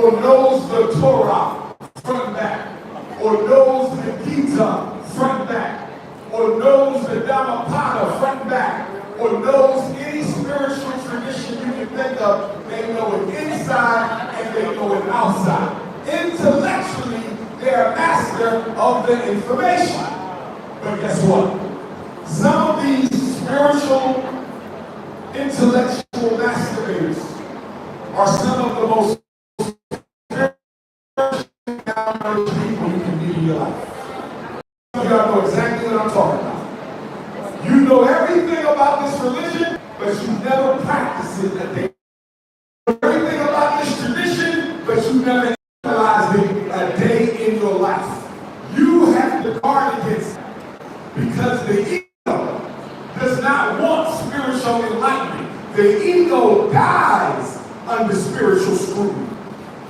or knows the Torah front and back, or knows the Gita front and back, or knows the Dhammapada front and back, or knows any spiritual tradition you can think of. They know it inside and they know it outside. Intellectually, they're a master of the information. But guess what? Some of these spiritual, intellectual masturbators are some of the most people you can meet in your life. Some of y'all know exactly what I'm talking about. You know everything about this religion, but you never practice it a day. Everything about this tradition, but you never analyze it a day in your life. You have to guard against it because the ego does not want spiritual enlightenment. The ego dies under spiritual scrutiny.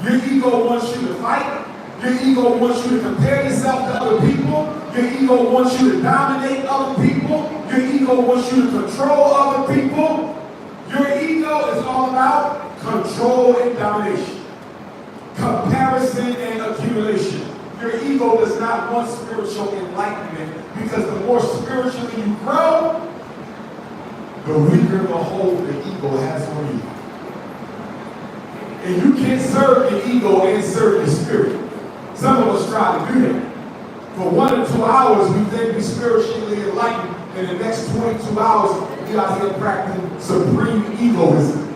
Your ego wants you to fight. Your ego wants you to compare yourself to other people. Your ego wants you to dominate other people. Your ego wants you to control other people. Your ego is all about control and domination, comparison and accumulation. Your ego does not want spiritual enlightenment because the more spiritually you grow, the weaker the hold the ego has on you. And you can't serve the ego and serve the spirit. Some of us try to do that. For 1 or 2 hours, we think we're spiritually enlightened, and the next 22 hours, we out here practicing supreme egoism.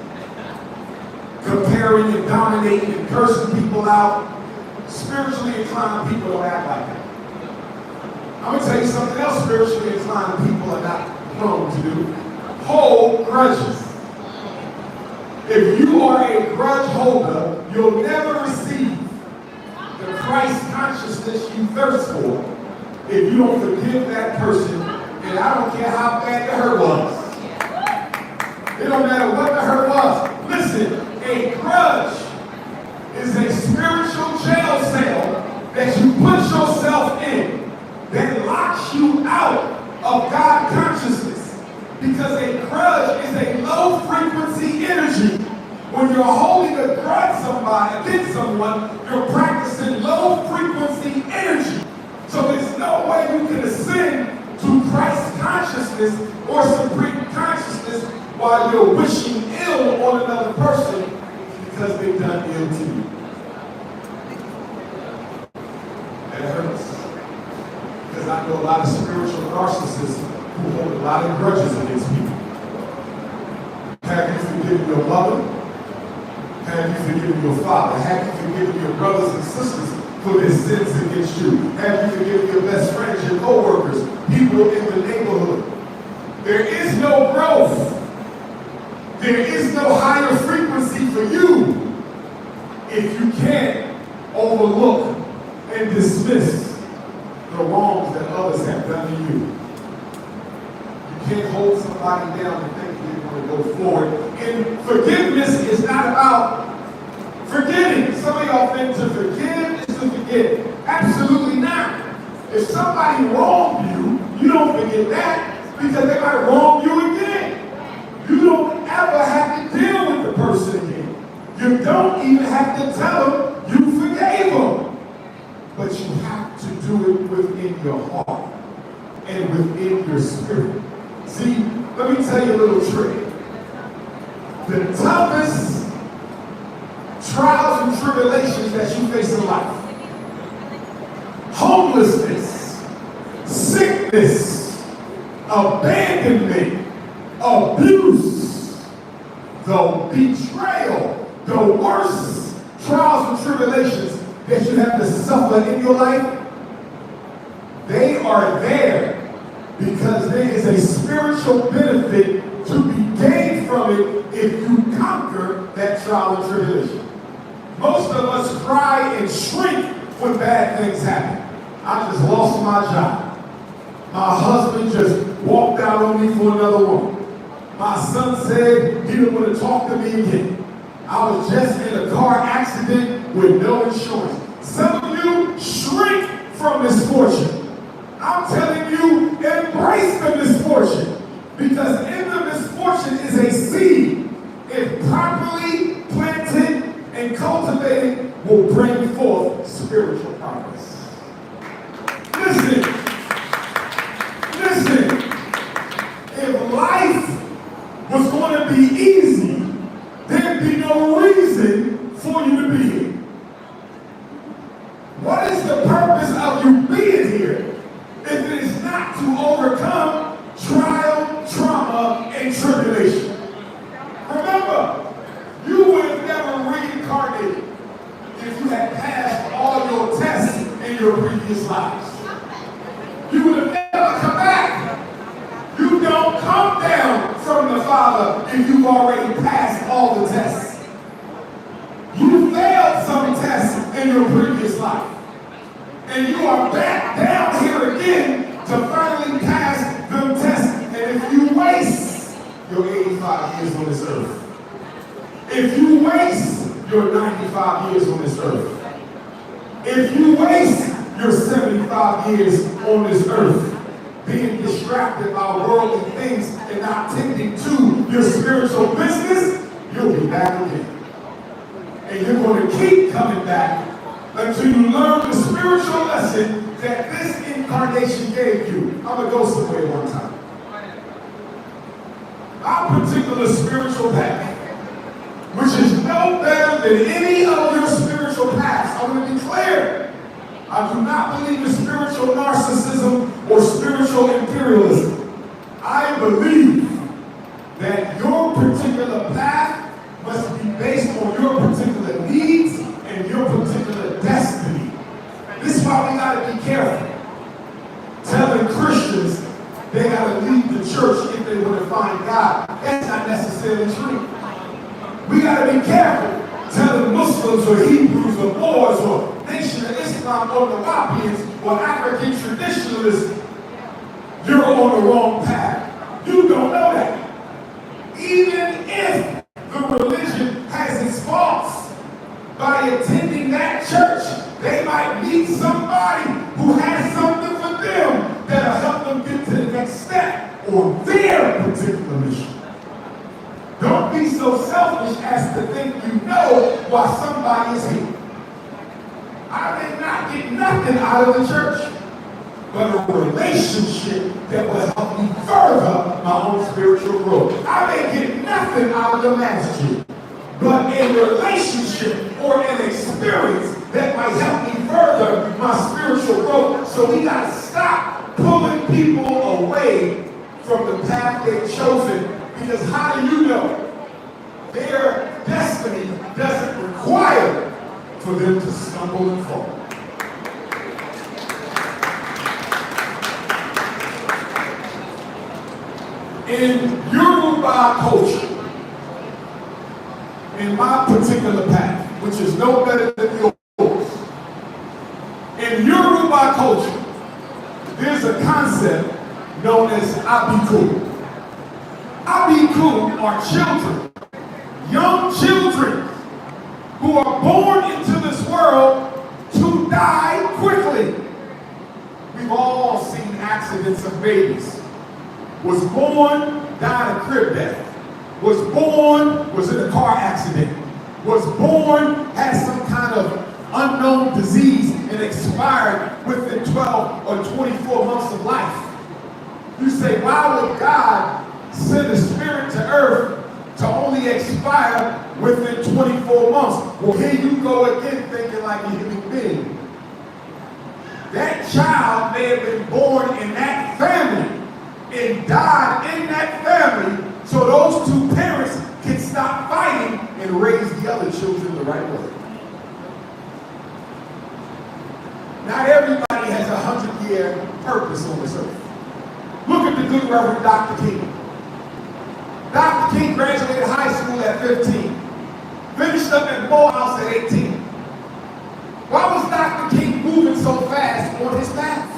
Comparing and dominating and cursing people out. Spiritually inclined people don't act like that. I'm going to tell you something else spiritually inclined people are not prone to do. Hold grudges. If you are a grudge holder, you'll never receive the Christ consciousness you thirst for if you don't forgive that person, and I don't care how bad the hurt was. It don't matter what the hurt was. Listen, a grudge is a spiritual jail cell that you put yourself in that locks you out of God consciousness. Because a grudge is a low frequency energy. When you're holding a grudge against someone, you're practicing low frequency energy. So there's no way you can ascend to Christ consciousness or supreme consciousness while you're wishing ill on another person because they've done ill to you. That hurts. Because I know a lot of spiritual narcissists who hold a lot of grudges against people. Have you forgiven your mother? Have you forgiven your father? Have you forgiven your brothers and sisters for their sins against you? Have you forgiven your best friends, your co-workers, people in the neighborhood? There is no growth. There is no higher frequency for you if you can't overlook and dismiss the wrongs that others have done to you. You can't hold somebody down and think you're going to go forward. And forgiveness is not about forgetting. Some of y'all think to forgive is to forget. Absolutely not. If somebody wronged you, you don't forget that because they might wrong you again. You don't ever have to deal with the person again. You don't even have to tell them you forgave them. But you have to do it within your heart and within your spirit. See, let me tell you a little trick. The toughest trials and tribulations that you face in life, homelessness, sickness, abandonment, abuse, the betrayal, the worst trials and tribulations that you have to suffer in your life, they are there because there is a spiritual benefit to be gained from it if you conquer that trial and tribulation. Most of us cry and shrink when bad things happen. I just lost my job. My husband just walked out on me for another woman. My son said he didn't want to talk to me again. I was just in a car accident with no insurance. Some of you shrink from misfortune. I'm telling you, embrace the misfortune. Because in the misfortune is a seed. If properly planted and cultivated, cultivated will bring forth spiritual progress. Listen, if life was going to be easy, there'd be no reason for you to be here. What is the purpose of you being here if it is not to overcome trial, trauma, and tribulation? Remember, you would have never reincarnated if you had passed all your tests in your previous lives. You would have never come back. You don't come down from the Father if you've already passed all the tests. You failed some tests in your previous life. And you are back down here again to finally pass them tests. And if you waste your 85 years on this earth, if you waste your 95 years on this earth, if you waste your 75 years on this earth, being distracted by worldly things and not tending to your spiritual business, you'll be back again. And you're going to keep coming back until you learn the spiritual lesson that this incarnation gave you. I'm going to go somewhere one time. Our particular spiritual path, which is no better than any of your spiritual paths, I'm going to be clear. I do not believe in spiritual narcissism or spiritual imperialism. I believe that your particular path must be based on your particular needs and your particular destiny. This is why we got to be careful telling Christians they got to leave the church if they want to find God. That's not necessarily true. We got to be careful telling Muslims or Hebrews or Moors or Nation of Islam or the Wahhabis or African traditionalists, you're on the wrong path. You don't know that. Even if the religion has its faults, by attending that church, they might meet somebody who has something for them that'll help them get to the next step on their particular mission. Don't be so selfish as to think you know why somebody is here. I did not get nothing out of the church, but a relationship that will help me further my own spiritual growth. I may get nothing out of the masjid, but a relationship or an experience that might help me further my spiritual growth. So we got to stop pulling people away from the path they've chosen, because how do you know? Their destiny doesn't require for them to stumble and fall. In Yoruba culture, in my particular path, which is no better than yours, in Yoruba culture, there's a concept known as Abiku. Abiku are children, young children, who are born into this world to die quickly. We've all seen accidents of babies. Was born, died a crib death. Was born, was in a car accident. Was born, had some kind of unknown disease and expired within 12 or 24 months of life. You say, why would God send a spirit to earth to only expire within 24 months? Well, here you go again thinking like a human being. That child may have been born in that family and died in that family, so those two parents can stop fighting and raise the other children the right way. Not everybody has a 100-year purpose on this earth. Look at the good Reverend Dr. King. Dr. King graduated high school at 15. Finished up at Morehouse at 18. Why was Dr. King moving so fast on his path?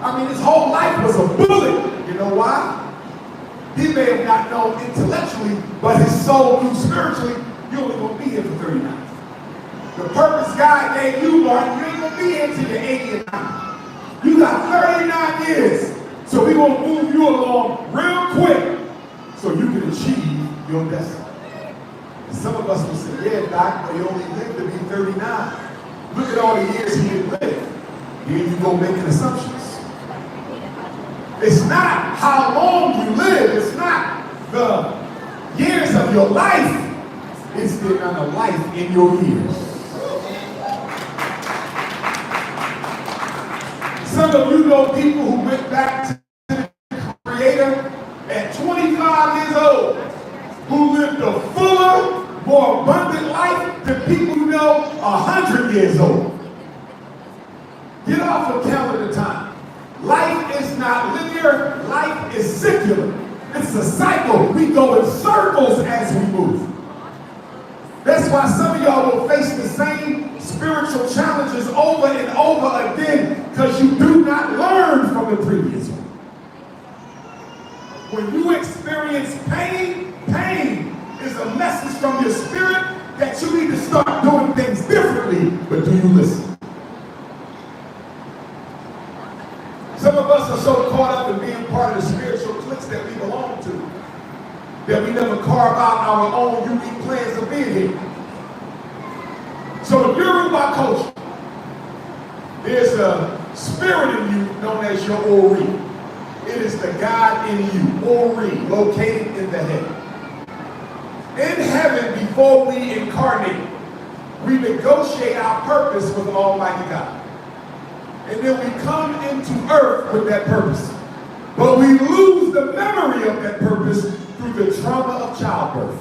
I mean, his whole life was a bullet. You know why? He may have not known intellectually, but his soul knew spiritually, you're only going to be here for 39. The purpose God gave you, Martin, you ain't going to be here until you're 80 and 90. You got 39 years. So we're going to move you along real quick so you can achieve your destiny. Some of us will say, yeah, Doc, but he only lived to be 39. Look at all the years he didn't live. Here you go making assumptions. It's not how long you live. It's not the years of your life. It's the amount of life in your years. Some of you know people who went back to the Creator at 25 years old, who lived a fuller, more abundant life than people you know 100 years old. Get off of calendar time. Life is not linear, life is circular. It's a cycle. We go in circles as we move. That's why some of y'all will face the same spiritual challenges over and over again, because you do not learn from the previous one. When you experience pain, pain is a message from your spirit that you need to start doing things differently, but do you listen? Some of us are so caught up in being part of the spiritual cliques that we belong to, that we never carve out our own unique plans of being here. So in Yoruba culture, there's a spirit in you known as your Ori. It is the God in you, Ori, located in the head. In heaven, before we incarnate, we negotiate our purpose with Almighty God. And then we come into earth with that purpose. But we lose the memory of that purpose through the trauma of childbirth.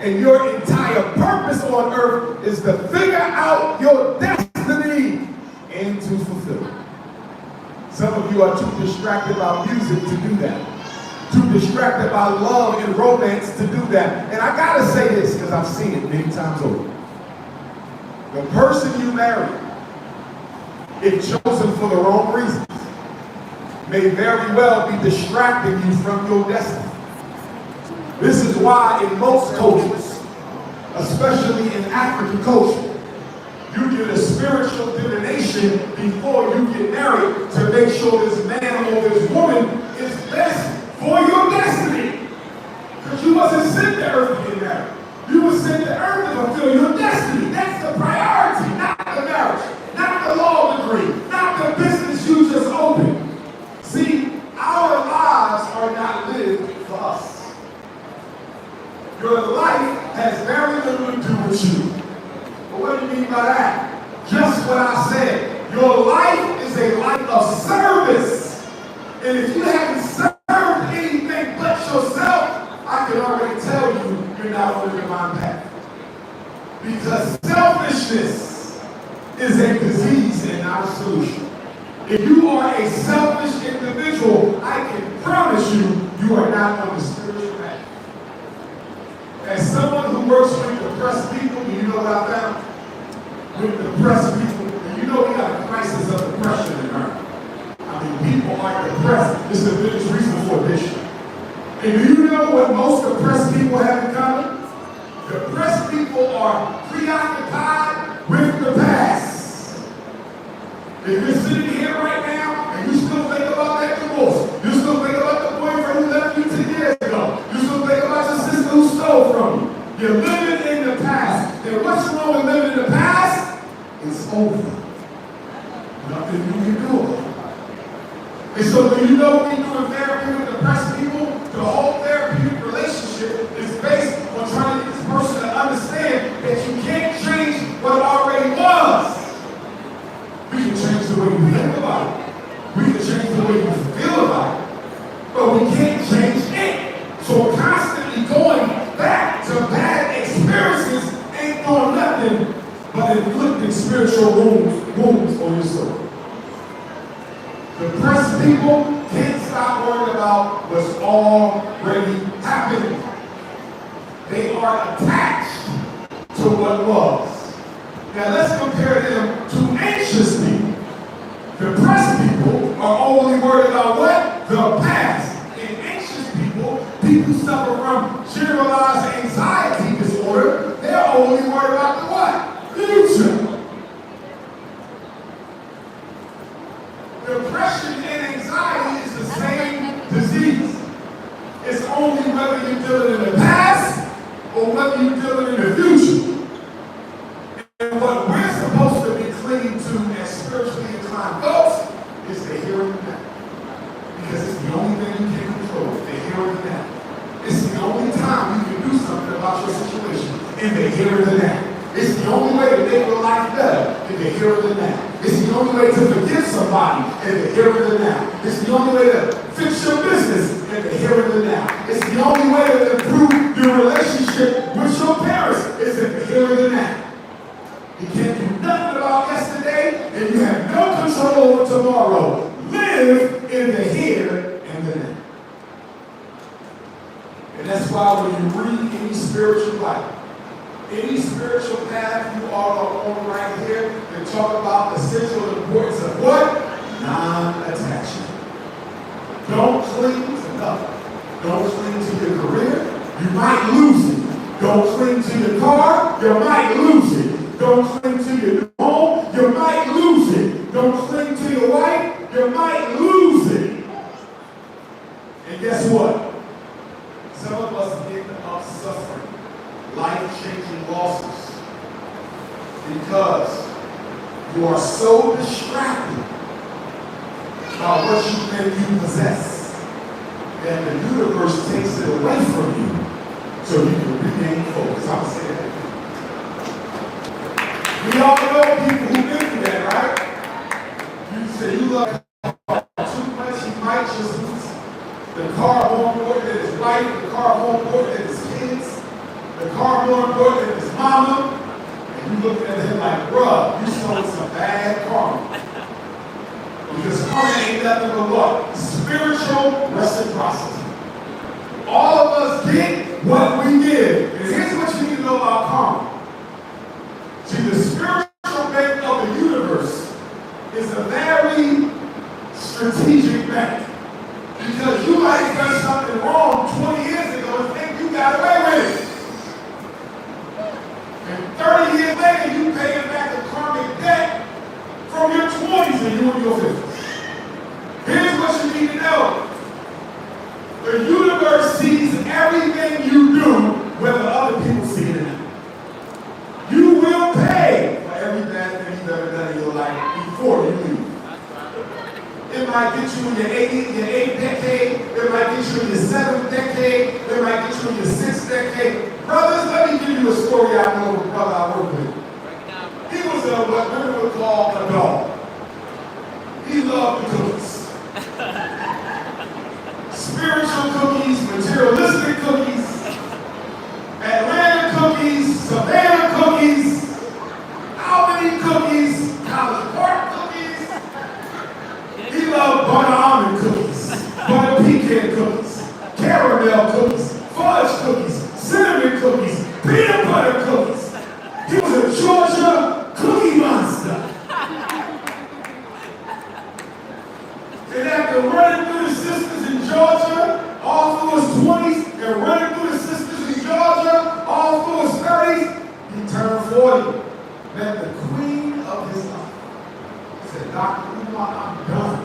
And your entire purpose on earth is to figure out your destiny and to fulfill it. Some of you are too distracted by music to do that. Too distracted by love and romance to do that. And I gotta say this, because I've seen it many times over. The person you marry, if chosen for the wrong reasons, may very well be distracting you from your destiny. This is why in most cultures, especially in African culture, you get a spiritual divination before you get married to make sure this man or this woman is best for your destiny. Because you wasn't sent to earth to get married. You were sent to earth to fulfill your destiny. That's the priority, not the marriage, not the law degree, not the business you just opened. See, our lives are not lived for us. Your life has very little to do with you. But what do you mean by that? Just what I said. Your life is a life of service. And if you haven't served anything but yourself, I can already tell you you're not on the divine path. Because selfishness is a disease and not a solution. If you are a selfish individual, I can promise you, you are not on the spiritual path. As someone who works with depressed people, do you know what I found? With depressed people, you know we got a crisis of depression in America. I mean, people are depressed. It's the biggest reason for addiction. And do you know what most depressed people have in common? Depressed people are preoccupied with the past. If you're sitting here right now and you still think about that divorce, you still think about the boyfriend who left you 10 years ago, you still think about your sister who stole from you. You're living in the past. And what's wrong with living in the past? It's over. Nothing you can do about it. And so do you know what we do in therapy with depressed people? The whole therapeutic relationship is based on trying to get this person to understand that you can't change what already was. We can change the way you think about it. We can change the way you feel about it. But we can't change it. So constantly going back to bad experiences ain't doing nothing but inflicting spiritual wounds on your soul. Depressed people can't stop worrying about what's already happened. They are attached to what was. Now let's compare them to anxious people. Depressed people are only worried about what? The past. And anxious people who suffer from generalized anxiety disorder, they're only worried about the what? Future. Depression and anxiety is the same disease. It's only whether you're dealing in the past or whether you're dealing in your life better in the here and the now. It's the only way to forgive somebody in the here and the now. It's the only way to fix your business in the here and the now. It's the only way to improve your relationship with your parents is in the here and the now. You can't do nothing about yesterday, and you have no control over tomorrow. Live in the here and the now. And that's why when you read any spiritual life, any spiritual path you are on right here, they talk about the central importance of what? Non-attachment. Don't cling to nothing. Don't cling to your career. You might lose it. Don't cling to your car. You might lose it. Don't cling to your home. You might lose it. Don't cling to your wife. You might lose it. And guess what? Some of us end up suffering life-changing losses because you are so distracted by what you think you possess that the universe takes it away from you so you can regain focus. I'm going to say that again. We all know people who've been through that, right? You say you love the car too much, you might just lose the car more important than his wife, the car more important than his kids, the car more important than his mama, and you looking at him like, bruh, you sold some bad karma. Because karma ain't nothing but what? Spiritual reciprocity. All of us get what we give. And here's what you need to know about karma. See, the spiritual bank of the universe is a very strategic bank. Because you might have done something wrong 20 years ago and think you got away with it. And 30 years later, you paying back the karmic debt from your 20s and you in your 50s. Here's what you need to know. The universe sees everything you do, whether other people see it or not. You will pay for every bad thing you've ever done in your life before you leave. It might get you in your 8th decade. It might get you in your 7th decade. It might get you in your 6th decade. Brothers, let me give you a story I know of a brother I work with. He was what women would call a dog. He loved the cookies. Spiritual cookies, materialistic cookies, Atlanta cookies, Savannah cookies, Albany cookies, College Park cookies. He loved butter almond cookies, butter pecan cookies, caramel cookies, fudge cookies, cinnamon cookies, peanut butter cookies. He was a Georgia cookie monster. And after running through the sisters in Georgia, all through his 20s, and running through the sisters in Georgia, all through his 30s, he turned 40. Met the queen of his life. He said, Dr. Umar, I'm done.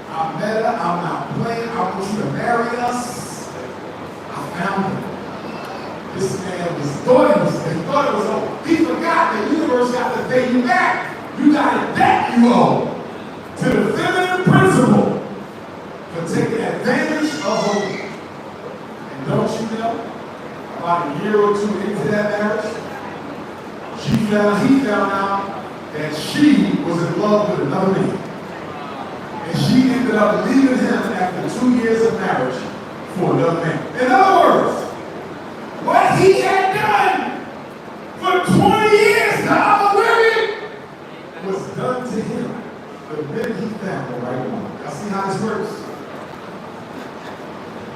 I met her, I'm not playing, I want you to marry us. I found her. This man thought it was over. He forgot the universe got to pay you back. You got a debt you owe to the feminine principle for taking advantage of a woman. And don't you know, about a year or two into that marriage, he found out that she was in love with another man. And she ended up leaving him after 2 years of marriage for another man. In other words, what he had done for 20 years to other women was done to him the minute he found the right one. Y'all see how this works?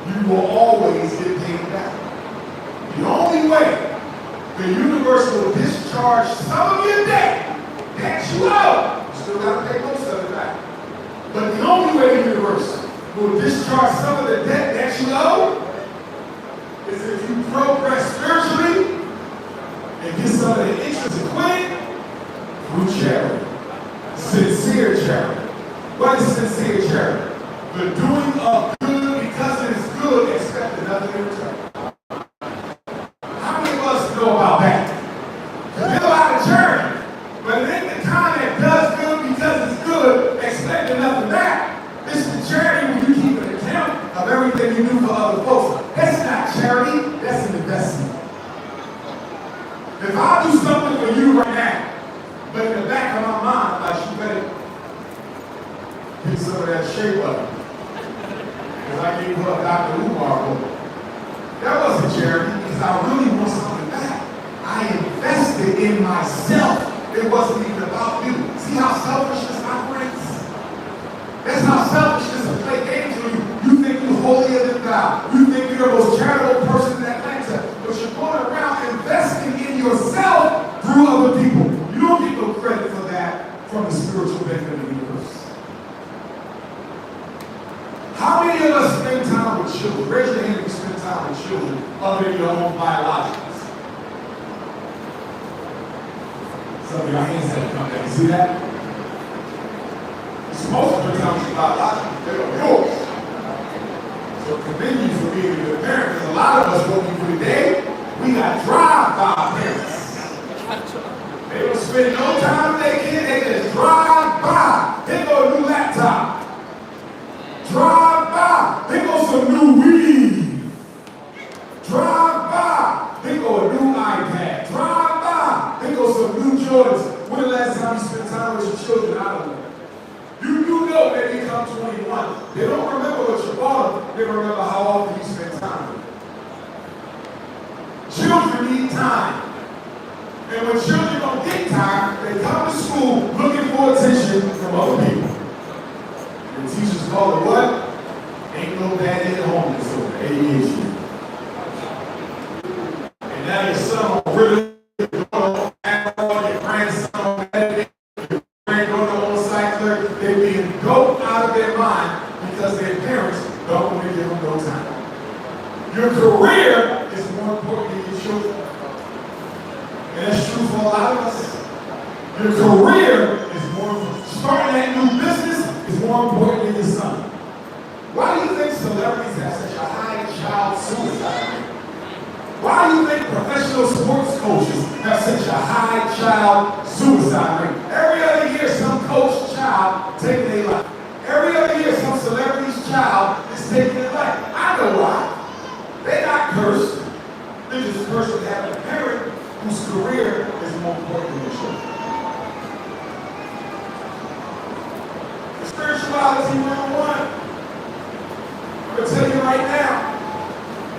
You will always get paid back. The only way the universe will discharge some of your debt that you owe, you still got to pay most of it back. But the only way the universe will discharge some of the debt that you owe is if you progress spiritually and get some of the interest acquitted through charity. Sincere charity. What is sincere charity? The doing of good because it is good, expecting nothing in return. How many of us know about that? Because we know how to charity, but it ain't the kind that does good because it's good, expecting nothing back. It's the charity when you keep an account of everything you do for other folks. That's not charity, that's an investment. If I do something for you right now, me some of that shea butter. Because I gave her a Dr. Umar book. That wasn't charity because I really want something back. I invested in myself. It wasn't even about you. See how selfishness operates? That's how selfishness will play games with you. You think you're holier than thou. You think you're the most charitable person in Atlanta. But you're going around investing in yourself through other people. You don't get no credit for that from the spiritual bank of the universe. How many of us spend time with children? Raise your hand if you spend time with children other than your own biologicals. Some of your hands have come down. You see that? You're supposed to spend time with your biologicals. They're yours. So commend you for being a good parent. Because a lot of us, what we do today, we got drive by our parents. They don't spend no time with their kid. They just drive by. They go a new laptop. Drive by. They go some new weed. Drive by. They go a new iPad. Drive by. They go some new Jordans. When the last time you spent time with your children? I don't know. You know they become 21. They don't remember what you bought them. They remember how often you spent time with them. Children need time. And when children don't get time, they come to school looking for attention from other people. The teachers call it what? Ain't no daddy at home disorder, ADHD. And now your son really going on your grandson on that, your granddaughter on cycler, they're being doped out of their mind because their parents don't want to give them no time. Your career is more important than your children. And that's true for a lot of us. Your career is more, starting that new business is more important than your son. Why do you think celebrities have such a high child suicide rate? Why do you think professional sports coaches have such a high child suicide rate? Every other year, some coach's child taking their life. Every other year, some celebrity's child is taking their life. I know why. They're not cursed. They're just cursed with having a parent whose career is more important than their children. Spirituality 101. I'm going to tell you right now,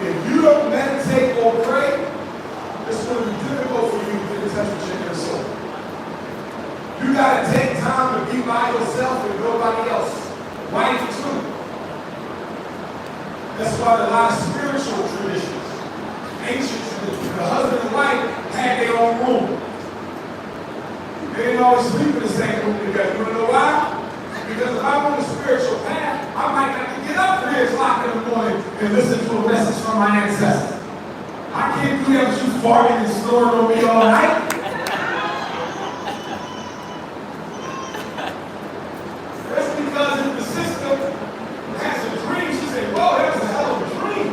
if you don't meditate or pray, it's going to be difficult for you to get in touch with your inner soul. You got to take time to be by yourself and nobody else. Wife too. That's why a lot of spiritual traditions, ancient traditions, the husband and wife had their own room. They didn't always sleep in the same room together. You want to know why? Because if I'm on the spiritual path, I might have to get up 3 o'clock in the morning and listen to a message from my ancestors. I can't do that with you farting and snoring on me all night. That's because if the sister has a dream, she said, whoa, that was a hell of a dream.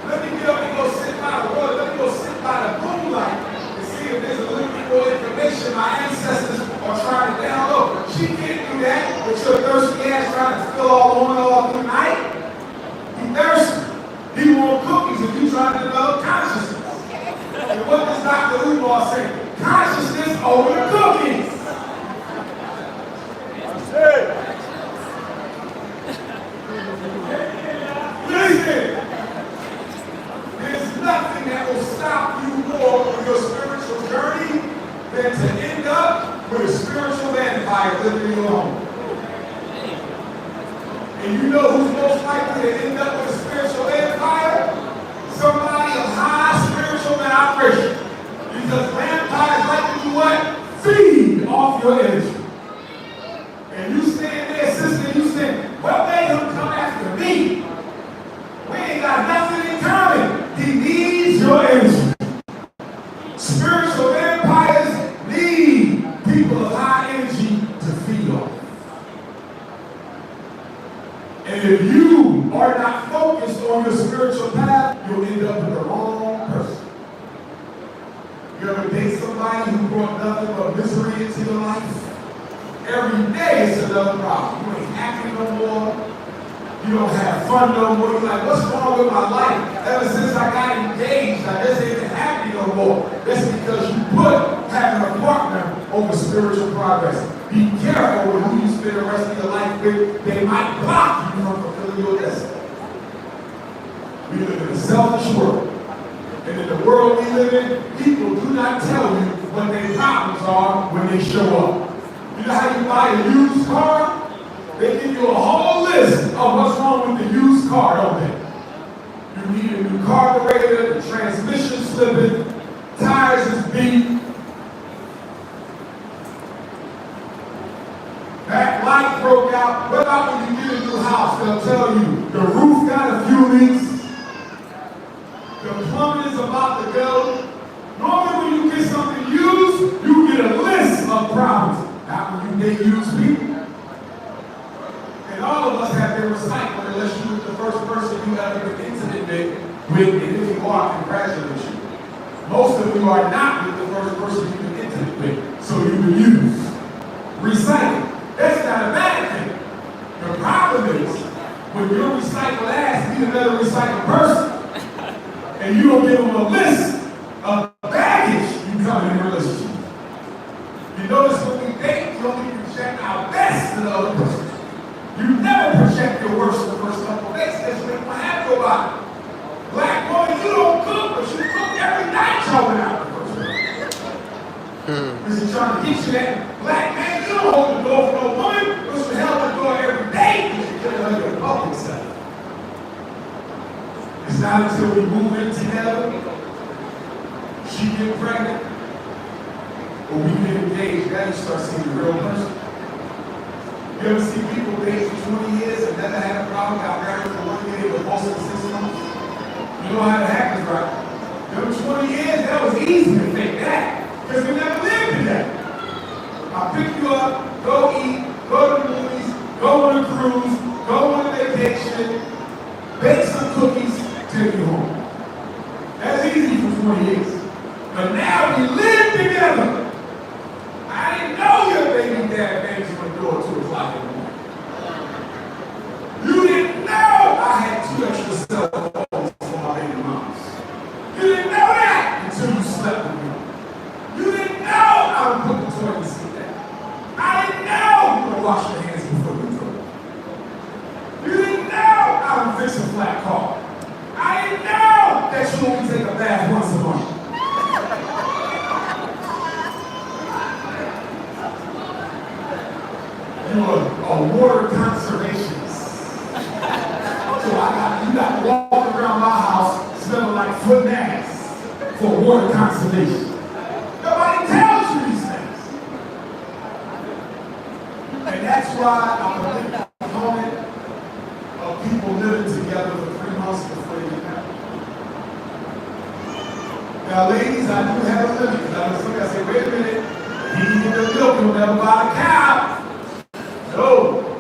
Let me get up and go sit by the water. Let me go sit by the moonlight and see if there's a little bit more information my ancestors are trying to download. She can't do that with your thirsty ass trying to fill all on all through the night. You thirsty. You want cookies if you trying to develop consciousness. And what does Dr. Umar say? Consciousness over the cookies. Listen. There's nothing that will stop you more on your spiritual journey than to end up with a spiritual vampire living in your home. And you know who's most likely to end up with a spiritual vampire? Somebody of high spiritual vibration. Because vampires like to do what? Feed off your energy. And you stand there, sister, you say, what made him come after me? We ain't got nothing in common. He needs your energy. Spiritual vampires need people of high energy to feed off. And if you are not focused on your spiritual path, you'll end up with the wrong person. You ever date somebody who brought nothing but misery into your life? Every day it's another problem. You ain't happy no more. You don't have fun no more. You're like, what's wrong with my life? Ever since I got engaged, I just ain't happy no more. That's because you put having a partner over spiritual progress. Be careful with who you spend the rest of your life with. They might block you from fulfilling your destiny. We live in a selfish world. And in the world we live in, people do not tell you what their problems are when they show up. You know how you buy a used car? They give you a whole list of what's wrong with the used car, don't they? You need a new carburetor, the transmission slipping, tires is beat, back light broke out. What about when you get a new house? They'll tell you the roof got a few leaks, the plumbing is about to go. Normally when you get something used, you get a list of problems. Not when you get used people. And all of us have been recycled unless you were the first person you ever been intimate with, and if you are, congratulate you. Most of you are not with the first person you've been intimate with, so you've been used. Recycle. That's not a bad thing. The problem is, when your recycled ass need another recycled person, and you don't give them a list of baggage you come in a relationship. You notice when we date, you only project our best to the other person. You never project your worst in the first couple of days. That's when you have nobody. Black woman, you don't cook, but you cook every night showing out the first day. Because you're trying to get you that. Black man, you don't hold the door for no woman, but you held the door every day because you get her your public self. It's not until we move in together, she get pregnant, or we get engaged, now you start seeing the real person. You ever see people date for 20 years and never had a problem, got married for 1 year, but most of the 6 months? You know how that happens, right? Them 20 years, that was easy to fake that, because we never lived together. I'll pick you up, go eat, go to the movies, go on a cruise, go on a vacation, bake some cookies, take you home. That's easy for 20 years. But now we live together. I didn't know your baby dad bangs on the door at 2 o'clock in the morning. You didn't know I had 2 extra cell phones for my baby moms. You didn't know that until you slept with me. You didn't know I would put the toilet seat down. I didn't know you would wash your hands before you go. You didn't know I would fix a flat car. I didn't know that you only take a bath once a month. You're a water conservationist. So you got to walk around my house smelling like foot and ass for water conservation. Nobody tells you these things. And that's why I'm a big proponent of people living together for 3 months before they get married. Now, ladies, I do have a limit. Because I was looking, I say, wait a minute. He can get the milk, he'll never buy a cow. No,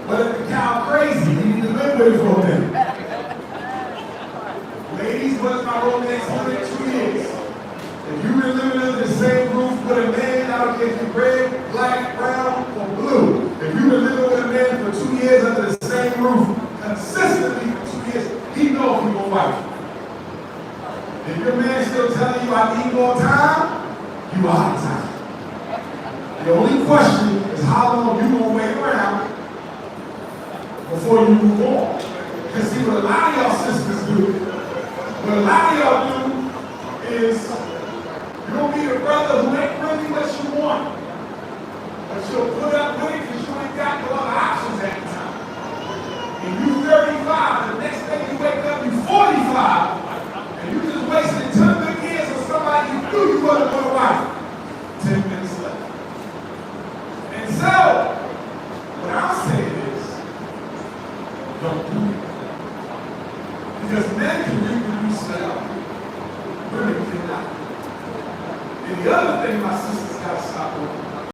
but if the cow crazy, you need to live with it for a minute. Ladies, what is my romance 102 years? If you've been living under the same roof with a man, I don't care if you're red, black, brown, or blue. If you've been living with a man for 2 years under the same roof, consistently for 2 years, he knows he's gonna wife you. If your man still telling you I need more time, you are out of time. The only question is how long you gonna wait around before you move on. Because see, what a lot of y'all sisters do, what a lot of y'all do is you'll meet a brother who ain't really what you want, but you'll put up with it because you ain't got no other options at the time. And you 35, the next day you wake up, you 45, and you just wasted 10 good years on somebody you knew you wasn't gonna wife. 10 minutes left. And so, what I'm saying is, don't do it. Because men can reproduce now, women cannot. And the other thing my sister